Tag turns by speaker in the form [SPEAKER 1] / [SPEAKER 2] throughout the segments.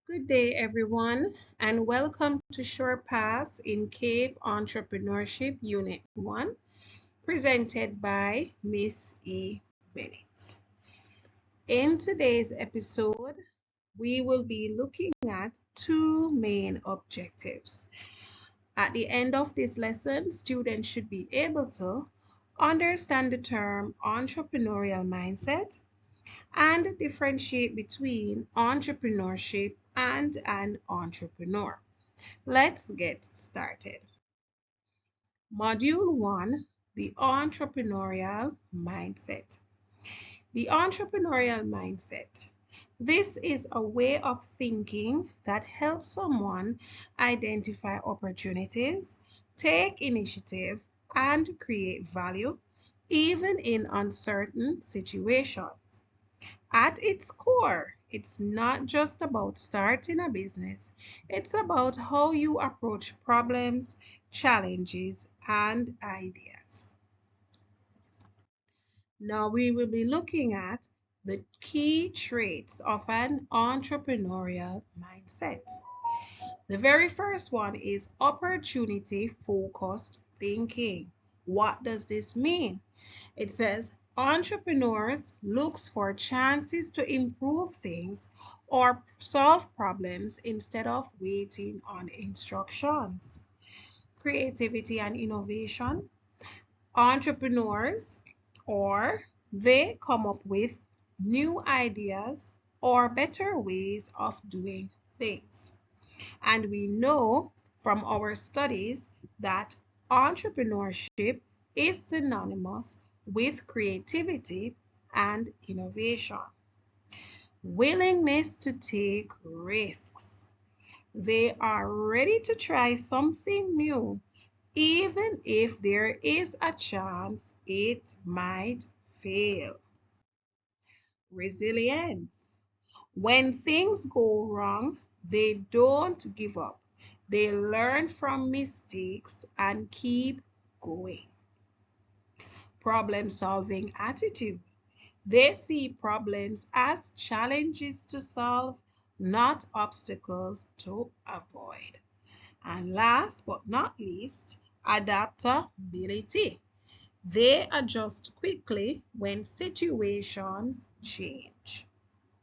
[SPEAKER 1] Good day, everyone, and welcome to Short Paths in Cape Entrepreneurship Unit 1, presented by Miss E. Bennett. In today's episode, we will be looking at two main objectives. At the end of this lesson, students should be able to understand the term entrepreneurial mindset and differentiate between entrepreneurship and an entrepreneur. Let's get started. Module 1, the entrepreneurial mindset. The entrepreneurial mindset. This is a way of thinking that helps someone identify opportunities, take initiative, and create value, even in uncertain situations. At its core, it's not just about starting a business, it's about how you approach problems, challenges, and ideas. Now, we will be looking at the key traits of an entrepreneurial mindset. The very first one is opportunity focused thinking. What does this mean? It says entrepreneurs looks for chances to improve things or solve problems instead of waiting on instructions. Creativity and innovation. Entrepreneurs or they come up with new ideas or better ways of doing things. And we know from our studies that entrepreneurship is synonymous with creativity and innovation. Willingness to take risks. They are ready to try something new, even if there is a chance it might fail. Resilience. When things go wrong, they don't give up. They learn from mistakes and keep going. Problem-solving attitude. They see problems as challenges to solve, not obstacles to avoid. And last but not least, adaptability. They adjust quickly when situations change.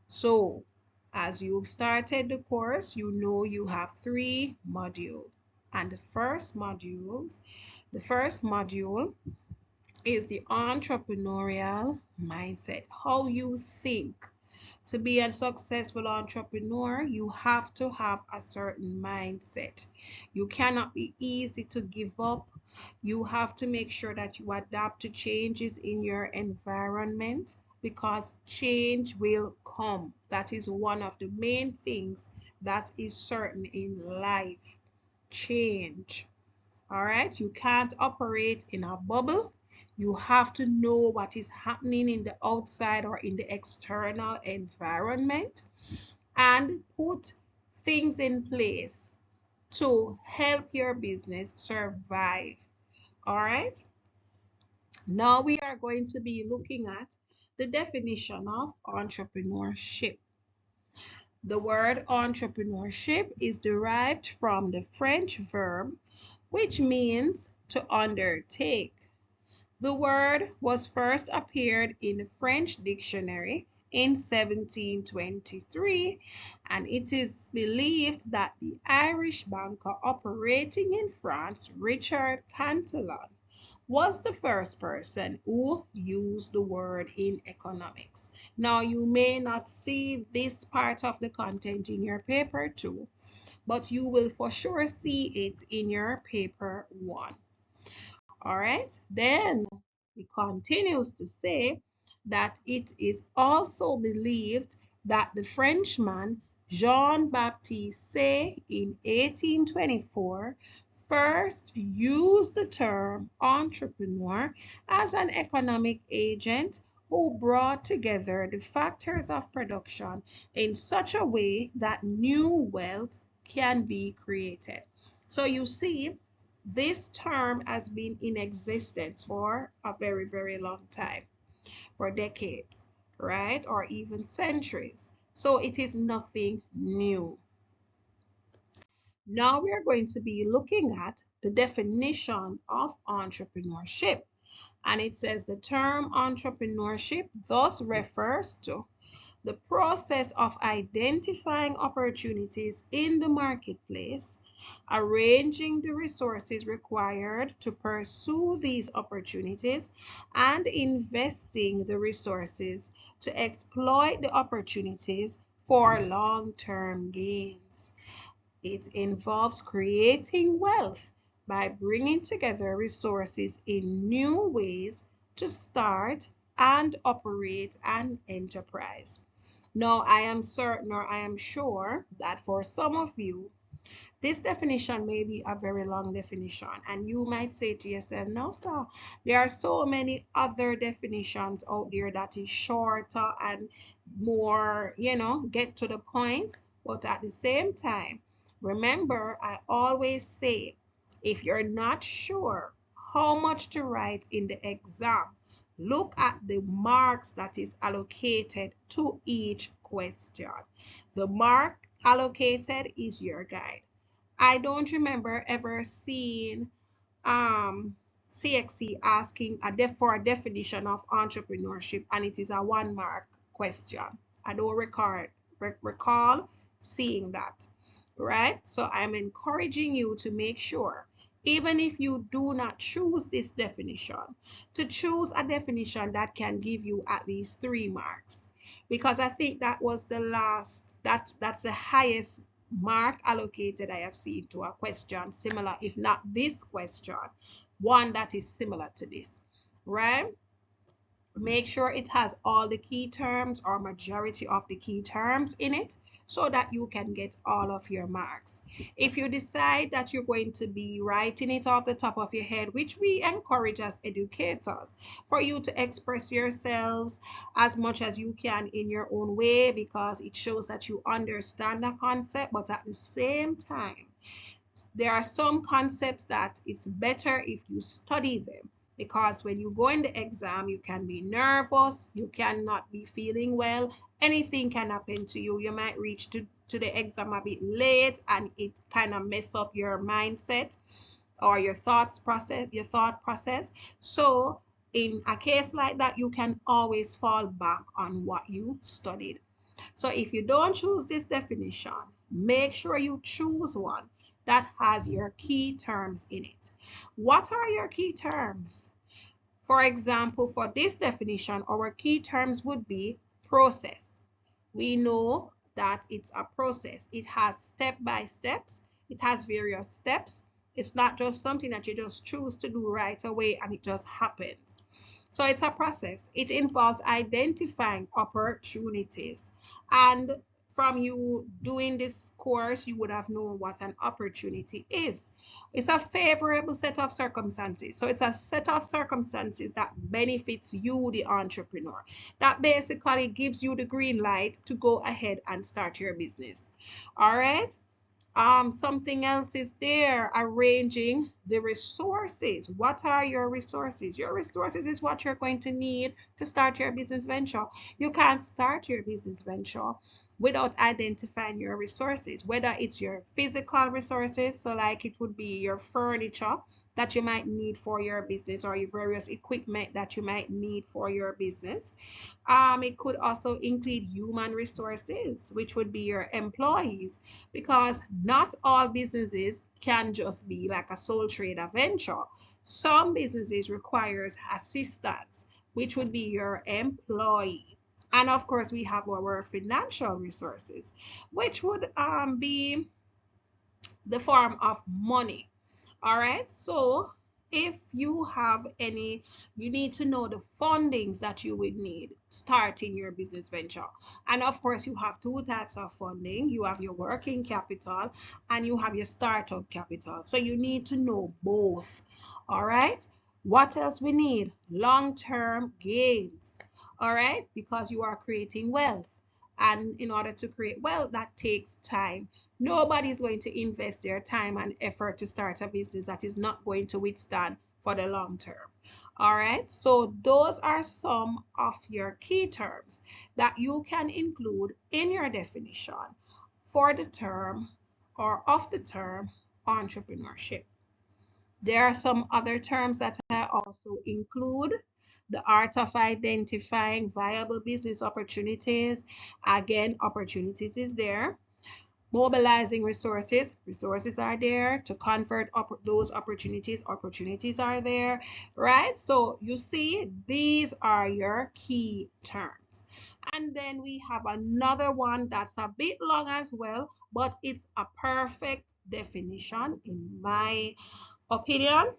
[SPEAKER 1] So, as you've started the course, you know you have three modules. And the first module is the entrepreneurial mindset, how you think. To be a successful entrepreneur, you have to have a certain mindset. You cannot be easy to give up. You have to make sure that you adapt to changes in your environment because change will come. That is one of the main things that is certain in life. Change. All right, you can't operate in a bubble. You have to know what is happening in the outside or in the external environment and put things in place to help your business survive. All right, now we are going to be looking at the definition of entrepreneurship. The word entrepreneurship is derived from the French verb which means to undertake. The word was first appeared in the French dictionary in 1723, and it is believed that the Irish banker operating in France, Richard Cantillon, was the first person who used the word in economics. Now, you may not see this part of the content in your paper too, but you will for sure see it in your paper 1. All right, then it continues to say that it is also believed that the Frenchman Jean-Baptiste Say in 1824 first used the term entrepreneur as an economic agent who brought together the factors of production in such a way that new wealth can be created. So you see, this term has been in existence for a very, very long time, for decades, right? Or even centuries. So it is nothing new. Now we are going to be looking at the definition of entrepreneurship. And it says the term entrepreneurship thus refers to the process of identifying opportunities in the marketplace, arranging the resources required to pursue these opportunities, and investing the resources to exploit the opportunities for long-term gains. It involves creating wealth by bringing together resources in new ways to start and operate an enterprise. Now, I am certain or I am sure that for some of you, this definition may be a very long definition, and you might say to yourself, no, sir, there are so many other definitions out there that is shorter and more, get to the point. But at the same time, remember, I always say, if you're not sure how much to write in the exam, look at the marks that is allocated to each question. The mark allocated is your guide. I don't remember ever seeing CXC asking for a definition of entrepreneurship, and it is a 1 mark question. I don't recall seeing that, right? So I'm encouraging you to make sure, even if you do not choose this definition, to choose a definition that can give you at least 3 marks, because I think that was the last, that's the highest mark allocated I have seen to a question similar, if not this question, one that is similar to this, right? Make sure it has all the key terms or majority of the key terms in it so that you can get all of your marks. If you decide that you're going to be writing it off the top of your head, which we encourage as educators, for you to express yourselves as much as you can in your own way, because it shows that you understand the concept, but at the same time, there are some concepts that it's better if you study them, because when you go in the exam, you can be nervous, you cannot be feeling well, anything can happen to you. You might reach to the exam a bit late and it kind of mess up your mindset or your thought process. So in a case like that, you can always fall back on what you studied. So if you don't choose this definition, make sure you choose one that has your key terms in it. What are your key terms? For example, for this definition, our key terms would be process. We know that it's a process. It has step by steps. It has various steps. It's not just something that you just choose to do right away and it just happens. So it's a process. It involves identifying opportunities. And from you doing this course, you would have known what an opportunity is. It's a favorable set of circumstances. So it's a set of circumstances that benefits you, the entrepreneur, that basically gives you the green light to go ahead and start your business. All right. Something else is there, arranging the resources. What are your resources? Your resources is what you're going to need to start your business venture. You can't start your business venture without identifying your resources, whether it's your physical resources, so like it would be your furniture that you might need for your business, or your various equipment that you might need for your business. It could also include human resources, which would be your employees, because not all businesses can just be like a sole trader venture. Some businesses requires assistance, which would be your employee. And of course, we have our financial resources, which would be the form of money. All right, so if you have any, you need to know the fundings that you would need starting your business venture. And of course, you have 2 types of funding. You have your working capital and you have your startup capital. So you need to know both. All right, what else we need? Long-term gains. All right, because you are creating wealth. And in order to create wealth, that takes time. Nobody's going to invest their time and effort to start a business that is not going to withstand for the long term. All right, so those are some of your key terms that you can include in your definition for the term or of the term entrepreneurship. There are some other terms that I also include: the art of identifying viable business opportunities. Again, opportunities is there. Mobilizing resources, resources are there. To convert those opportunities, opportunities are there, right? So you see, these are your key terms. And then we have another one that's a bit long as well, but it's a perfect definition in my opinion.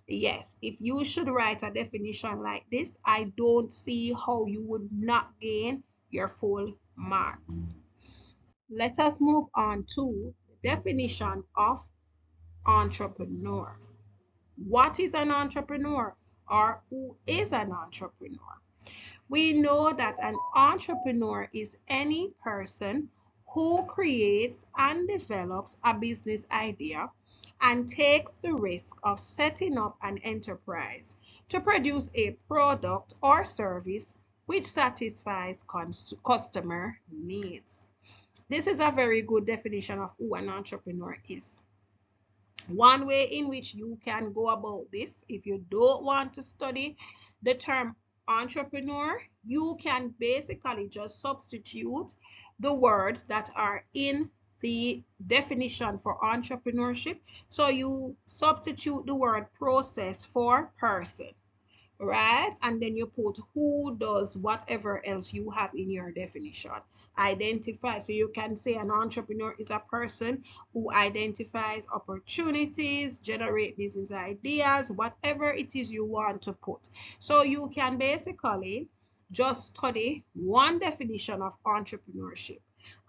[SPEAKER 1] Yes, if you should write a definition like this, I don't see how you would not gain your full marks. Let us move on to the definition of entrepreneur. What is an entrepreneur, or who is an entrepreneur? We know that an entrepreneur is any person who creates and develops a business idea and takes the risk of setting up an enterprise to produce a product or service which satisfies customer needs. This is a very good definition of who an entrepreneur is. One way in which you can go about this, if you don't want to study the term entrepreneur, you can basically just substitute the words that are in the definition for entrepreneurship. So you substitute the word process for person, right? And then you put who does whatever else you have in your definition. Identify. So you can say an entrepreneur is a person who identifies opportunities, generate business ideas, whatever it is you want to put. So you can basically just study one definition of entrepreneurship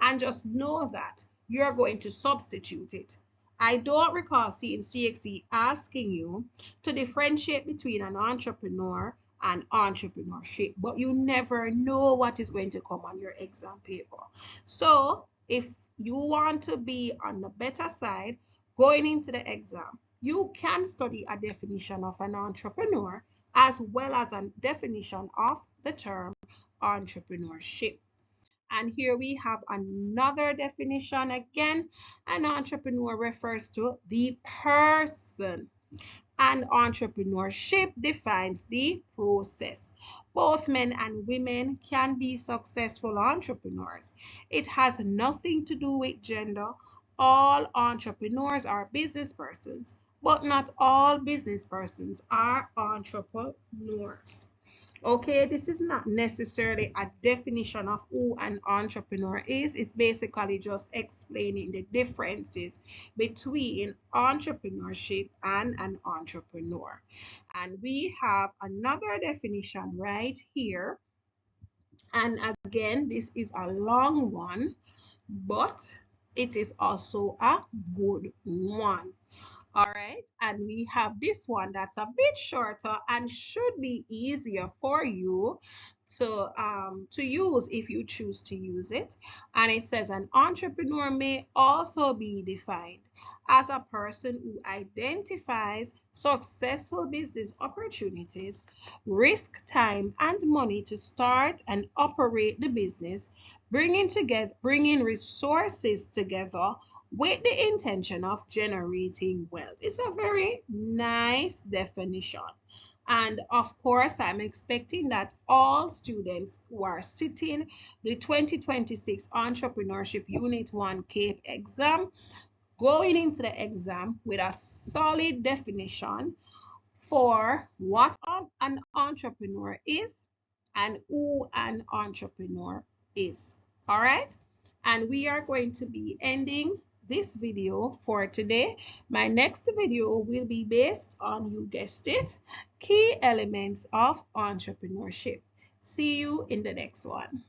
[SPEAKER 1] and just know that you're going to substitute it. I don't recall seeing CXC asking you to differentiate between an entrepreneur and entrepreneurship, but you never know what is going to come on your exam paper. So if you want to be on the better side going into the exam, you can study a definition of an entrepreneur as well as a definition of the term entrepreneurship. And here we have another definition again. An entrepreneur refers to the person, and entrepreneurship defines the process. Both men and women can be successful entrepreneurs. It has nothing to do with gender. All entrepreneurs are business persons, but not all business persons are entrepreneurs. Okay, this is not necessarily a definition of who an entrepreneur is. It's basically just explaining the differences between entrepreneurship and an entrepreneur. And we have another definition right here. And again, this is a long one, but it is also a good one. All right, and we have this one that's a bit shorter and should be easier for you to use if you choose to use it. And it says an entrepreneur may also be defined as a person who identifies successful business opportunities, risk time and money to start and operate the business, bringing resources together with the intention of generating wealth. It's a very nice definition. And of course, I'm expecting that all students who are sitting the 2026 Entrepreneurship Unit 1 CAPE exam, going into the exam with a solid definition for what an entrepreneur is and who an entrepreneur is. All right, and we are going to be ending this video for today. My next video will be based on, you guessed it, key elements of entrepreneurship. See you in the next one.